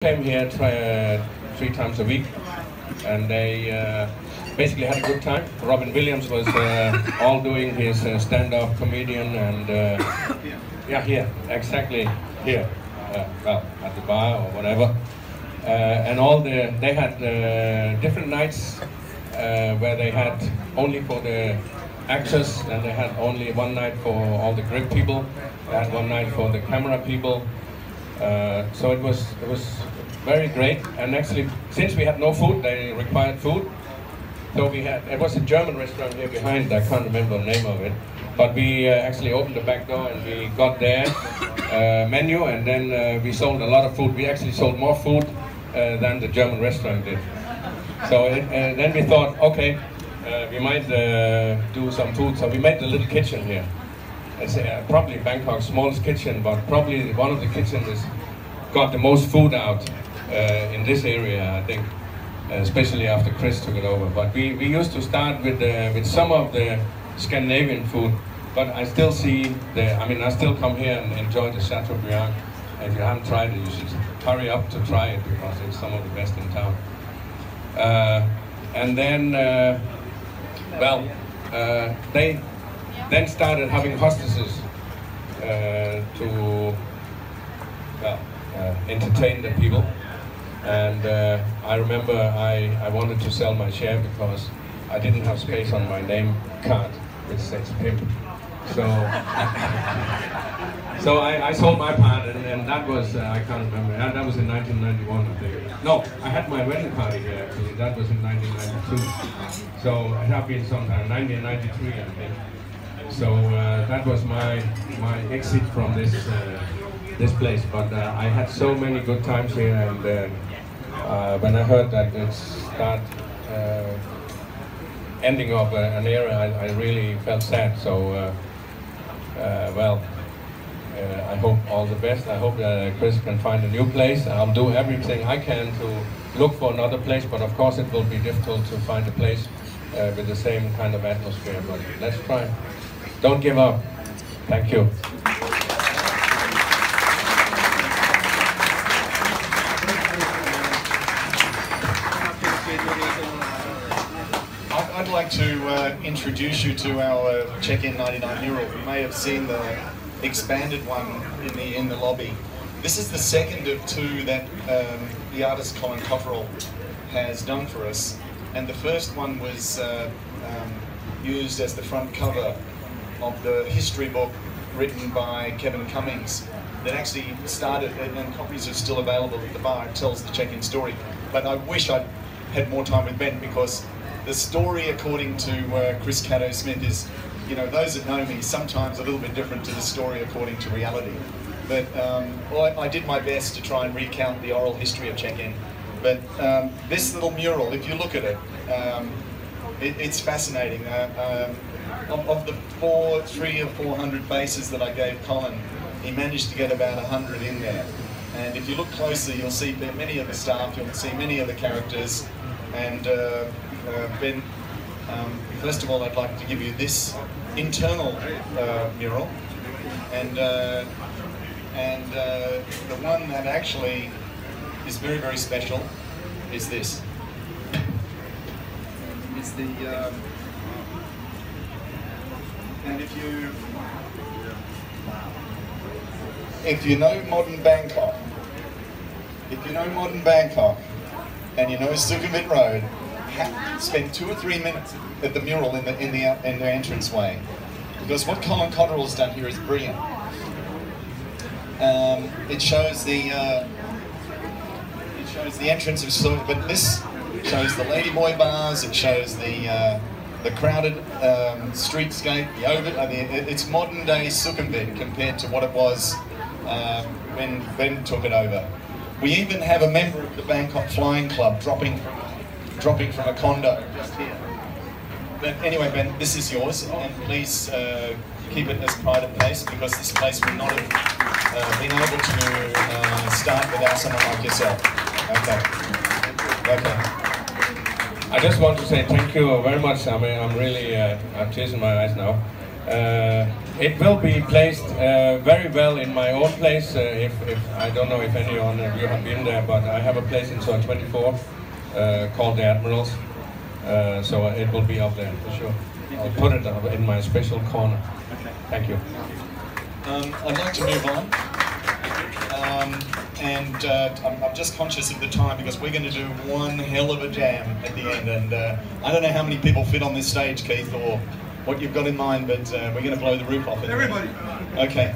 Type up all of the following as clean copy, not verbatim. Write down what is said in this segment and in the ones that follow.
Came here 3 times a week, and they basically had a good time. Robin Williams was all doing his stand-up comedian, and yeah, here, exactly here, well, at the bar or whatever. And they had different nights where they had only for the actors, and they had only one night for all the grip people. They had one night for the camera people. So it was very great, and actually, since we had no food, they required food. So it was a German restaurant here behind. I can't remember the name of it, but we actually opened the back door and we got their menu, and then we sold a lot of food. We actually sold more food than the German restaurant did. So then we thought, okay, we might do some food. So we made a little kitchen here. It's probably Bangkok's smallest kitchen, but probably one of the kitchens that's got the most food out in this area, I think, especially after Chris took it over. But we used to start with some of the Scandinavian food, but I still see I still come here and enjoy the Chateaubriand. If you haven't tried it, you should hurry up to try it, because it's some of the best in town. And then, they then started having hostesses to entertain the people, and I remember I wanted to sell my share because I didn't have space on my name card which says pimp. So I sold my part, and that was I can't remember, that was in 1991, I think. No, I had my wedding party here actually. That was in 1992. So it had been sometime 1993, I think. So that was my exit from this place. But I had so many good times here, and when I heard that it's ending of an era, I really felt sad. So I hope all the best. I hope that Chris can find a new place. I'll do everything I can to look for another place, but of course it will be difficult to find a place with the same kind of atmosphere. But let's try. Don't give up. Thank you. I'd like to introduce you to our Checkinn99 mural. You may have seen the expanded one in the lobby. This is the second of two that the artist Colin Cotterill has done for us, and the first one was used as the front cover of the history book written by Kevin Cummings that actually started, and copies are still available at the bar. It tells the check-in story. But I wish I'd had more time with Ben, because the story, according to Chris Caddo-Smith, is, you know, those that know me, sometimes a little bit different to the story according to reality. But I did my best to try and recount the oral history of Check-in. But this little mural, if you look at it, it's fascinating. Of the 300 or 400 faces that I gave Colin, he managed to get about 100 in there. And if you look closely, you'll see many of the staff, you'll see many of the characters. And Ben, first of all, I'd like to give you this internal mural. And the one that actually is very, very special is this. It's the... and if you know modern Bangkok, and you know Sukhumvit Road, spend 2 or 3 minutes at the mural in the entranceway, because what Colin Cotterill has done here is brilliant. It shows the entrance of Sukhumvit, but this shows the ladyboy bars. It shows the crowded streetscape, it's modern day Sukhumvit compared to what it was when Ben took it over. We even have a member of the Bangkok Flying Club dropping from a condo just here. But anyway, Ben, this is yours, and please keep it as pride of place, because this place would not have been able to start without someone like yourself. Okay. I just want to say thank you very much. I mean, I'm really, I'm tears in my eyes now. It will be placed very well in my own place. If I don't know if anyone of you have been there, but I have a place in Zone 24 called the Admirals. So it will be up there for sure. I'll put it in my special corner. Okay. Thank you. I'd like to move on. I'm just conscious of the time because we're going to do one hell of a jam at the end, and I don't know how many people fit on this stage, Keith, or what you've got in mind, but we're going to blow the roof off. Everybody! Okay,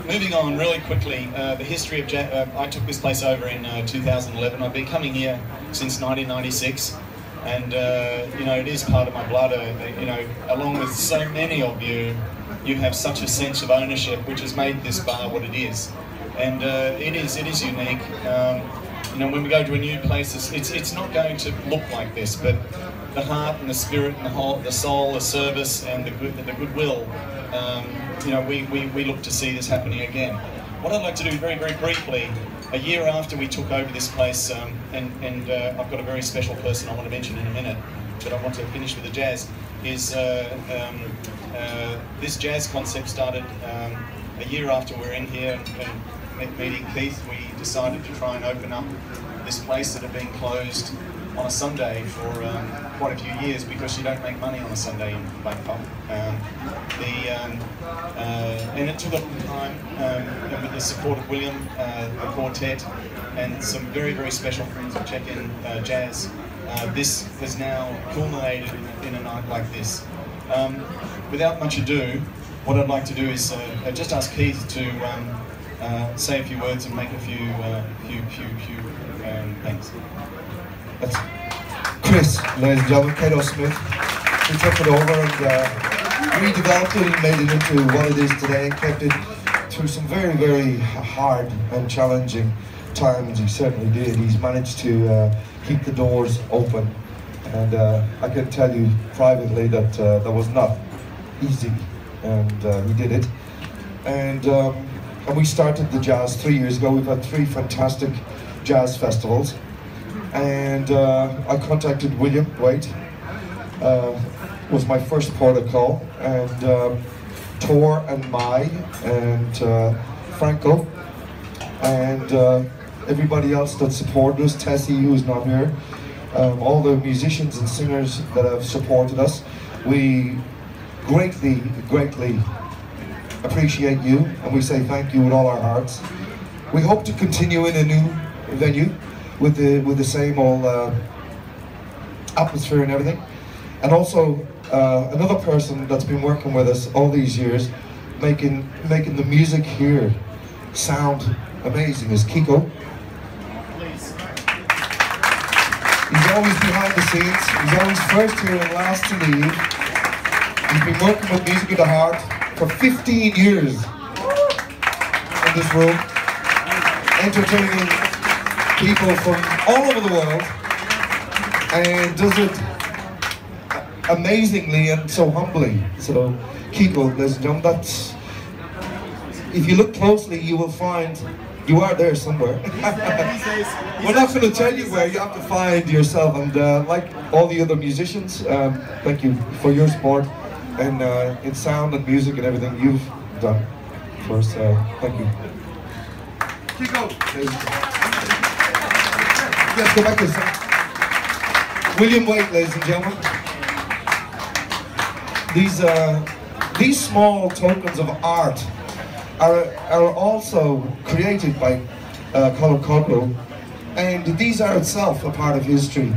moving on really quickly, the history of jazz. I took this place over in 2011. I've been coming here since 1996, and you know, it is part of my blood. You know, along with so many of you, you have such a sense of ownership, which has made this bar what it is. And it is unique. You know, when we go to a new place, it's not going to look like this, but the heart and the spirit and the soul, the service and the goodwill, you know, we look to see this happening again. What I'd like to do very, very briefly, a year after we took over this place, and I've got a very special person I want to mention in a minute, but I want to finish with the jazz, is this jazz concept started a year after we were in here and meeting Keith. We decided to try and open up this place that had been closed on a Sunday for quite a few years because you don't make money on a Sunday in Bangkok. And it took a long time, and with the support of William, the quartet, and some very, very special friends of Checkinn99's, this has now culminated in a night like this. Without much ado, what I'd like to do is just ask Keith to say a few words and make a few thanks. That's Chris, ladies and gentlemen, Kato Smith. He took it over and redeveloped it and made it into what it is today, and kept it through some very, very hard and challenging times. He certainly did. He's managed to keep the doors open, and I can tell you privately that that was not easy, and he did it. And we started the jazz 3 years ago. We've had 3 fantastic jazz festivals. And I contacted William Waite, was my first port of call, and Tor and Mai and Franco and everybody else that supported us, Tessie, who's not here, all the musicians and singers that have supported us. We greatly, greatly appreciate you, and we say thank you with all our hearts. We hope to continue in a new venue with the same old atmosphere and everything. And also another person that's been working with us all these years, making the music here sound amazing, is Kiko. He's always behind the scenes. He's always first here and last to leave. He's been working with Music of the Heart for 15 years in this room, entertaining people from all over the world, and does it amazingly and so humbly. So, Kiko, ladies and gentlemen, that's, if you look closely, you will find you are there somewhere. We're not going to tell you where, you have to find yourself. And like all the other musicians, thank you for your support and in sound and music and everything you've done for us. Thank you. Kiko. Let's go back to the William Waite, ladies and gentlemen. These small tokens of art are also created by Colin Codlow, and these are itself a part of history.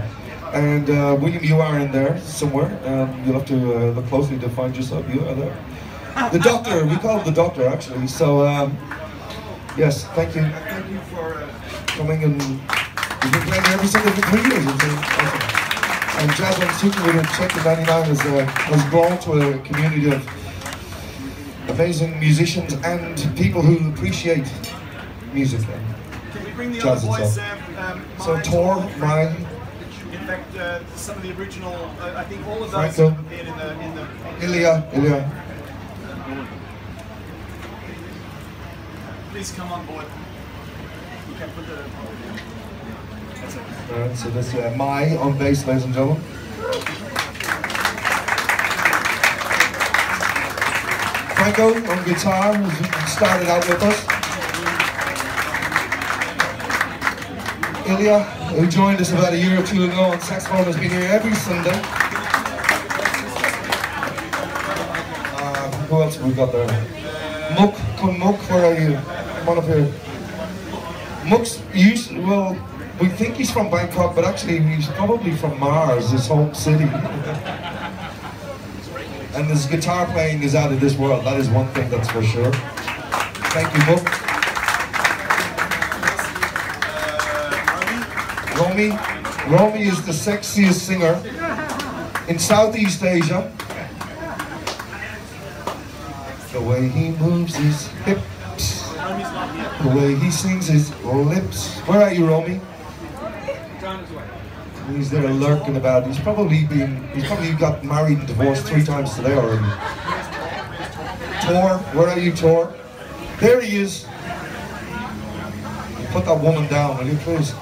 And William, you are in there somewhere. You'll have to look closely to find yourself. You are there. The Doctor, we call him the Doctor actually. So yes, thank you. Thank you for coming, and we've been playing every Sunday for 3 years. Awesome. And Jazz on Super with Checkinn99's has grown to a community of amazing musicians and people who appreciate music. Can we bring the other voice, so Tor, Mai, in fact, some of the original, I think all of those Franco, have appeared in the Ilya. Please come on board. You can put the... That's it. Alright, so that's Mai on bass, ladies and gentlemen. Franco on guitar, who started out with us. Ilya, who joined us about a year or two ago on saxophone, has been here every Sunday. Who else have we got there? Muk, Kun Muk, where are you? Come on up here. Muk's well, we think he's from Bangkok, but actually he's probably from Mars, his home city. And his guitar playing is out of this world, that is one thing that's for sure. Thank you, Muk. Romy is the sexiest singer in Southeast Asia. The way he moves his hips, the way he sings his lips. Where are you, Romy? He's there lurking about. He's probably got married and divorced 3 times today already. Tor, where are you, Tor? There he is. Put that woman down, will you, please?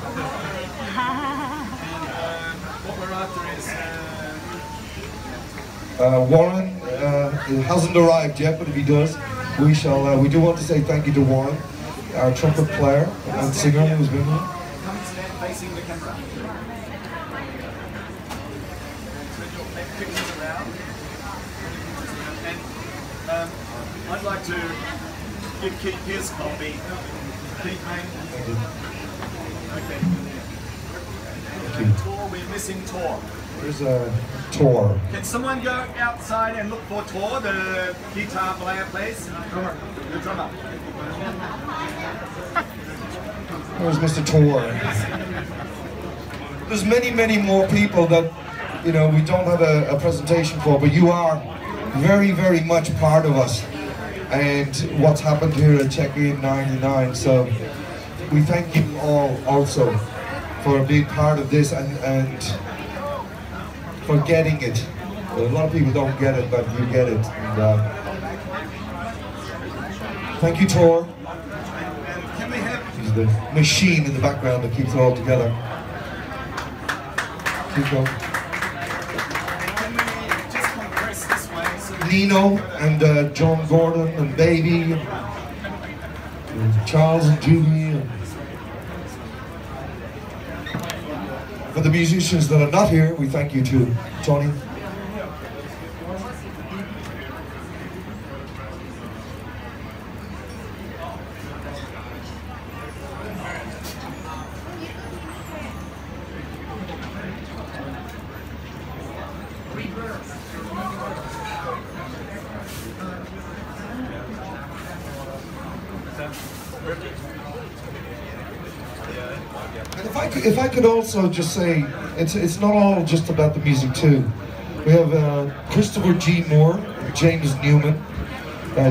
What we're after is Warren hasn't arrived yet, but if he does, we shall. We do want to say thank you to Warren, our trumpet player and singer who's been here. come and stand facing the camera. Spread your pictures around. And I'd like to give Keith his copy. Keith, mate. Okay. Thank you. Tor, we're missing Tor. Where's Tor? Can someone go outside and look for Tor, the guitar player, please? Drummer. The drummer. Where's Mr. Tor? There's many more people that, you know, we don't have a presentation for, but you are very much part of us and what's happened here at Checkinn99. So we thank you all also for being part of this and for getting it. A lot of people don't get it, but you get it. And, thank you, Tor. Can we have He's the machine in the background that keeps it all together. Keep going. Can we just compress this way so that Nino and John Gordon and Baby and Charles and Julie. And for the musicians that are not here, we thank you too. Tony. And if I could also just say, it's not all just about the music too. We have Christopher G. Moore, James Newman,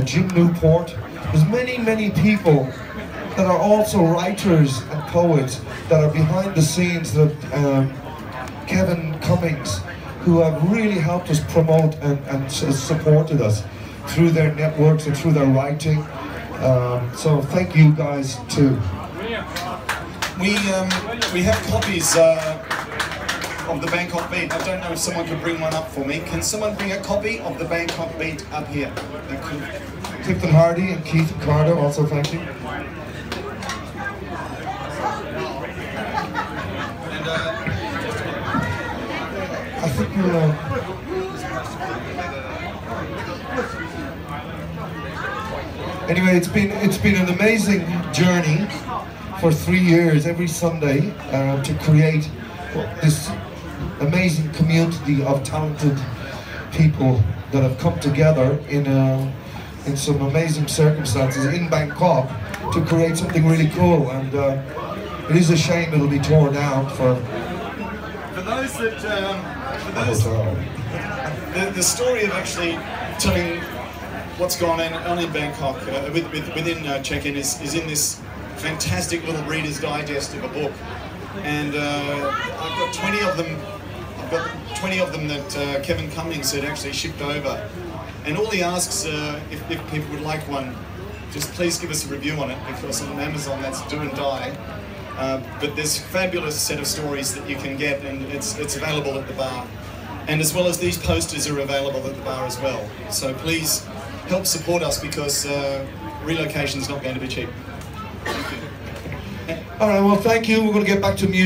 Jim Newport. There's many people that are also writers and poets that are behind the scenes. That Kevin Cummings, who have really helped us promote and supported us through their networks and through their writing. So thank you guys too. We have copies of the Bangkok Beat. I don't know if someone could bring one up for me. Can someone bring a copy of the Bangkok Beat up here? Clifton Hardy and Keith Ricardo, also thank you. And I think we'll... Anyway, it's been an amazing journey for 3 years, every Sunday, to create this amazing community of talented people that have come together in some amazing circumstances in Bangkok to create something really cool. And it is a shame it'll be torn down for those that, the story of actually telling what's gone on in Bangkok within Check-In is in this fantastic little Reader's Digest of a book, and I've got 20 of them. I've got 20 of them that Kevin Cummings had actually shipped over, and all he asks, if people would like one, just please give us a review on it, because on Amazon that's do and die. But there's a fabulous set of stories that you can get, and it's available at the bar, and as well as these posters are available at the bar as well. So please help support us, because relocation is not going to be cheap. All right, well, thank you. We're going to get back to music.